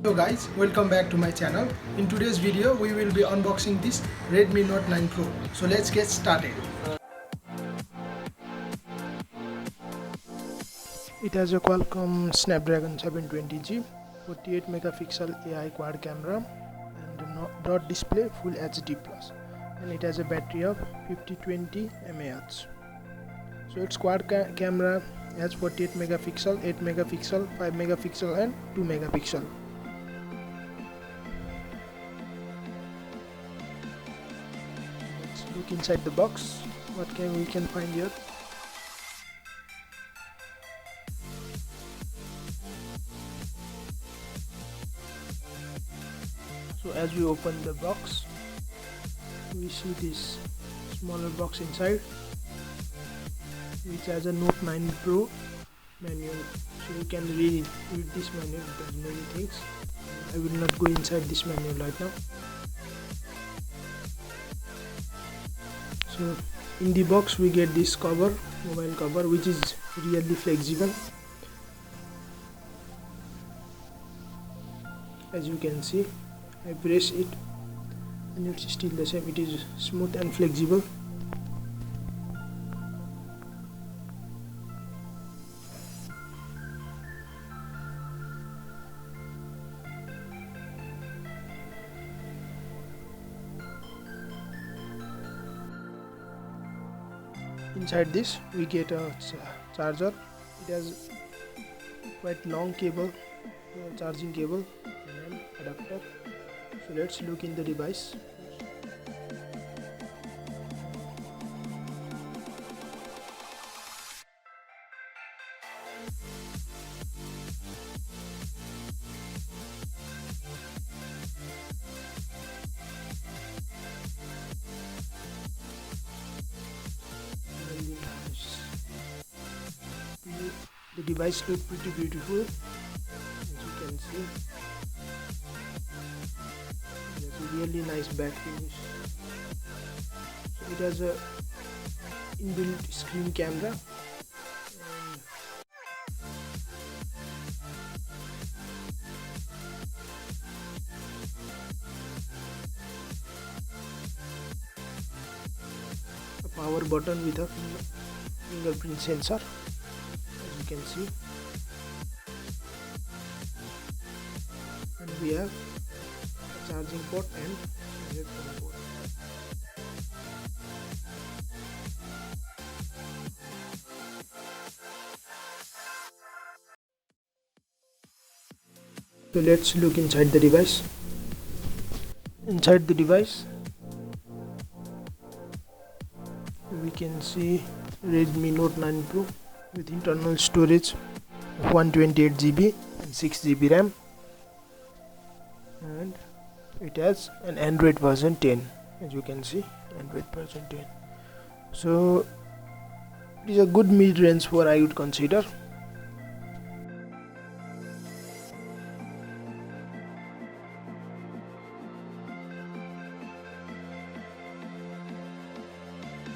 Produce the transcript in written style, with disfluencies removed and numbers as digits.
Hello guys, welcome back to my channel. In today's video we will be unboxing this Redmi Note 9 Pro. So let's get started. It has a Qualcomm Snapdragon 720G, 48 megapixel AI quad camera and dot display full HD+, and it has a battery of 5020 mAh. So its quad camera has 48 megapixel, 8 megapixel, 5 megapixel and 2 megapixel. Let's look inside the box. What we can find here? So as we open the box, we see this smaller box inside, which has a Note 9 Pro manual. So you can read this manual. There's many things. I will not go inside this manual right now. So in the box we get this cover, mobile cover, which is really flexible. As you can see, I press it and it's still the same. It is smooth and flexible. Inside this we get a charger. It has quite long cable, charging cable and adapter. So let's look in the device. The device looks pretty beautiful, as you can see. There's a really nice back finish. So it has a inbuilt screen camera and a power button with a fingerprint sensor, as you can see, and we have a charging port and a headphone port. So let's look inside the device. Inside the device we can see Redmi Note 9 Pro with internal storage of 128 GB and 6 GB RAM, and it has an Android version 10, as you can see, Android version 10. So it is a good mid-range phone, I would consider.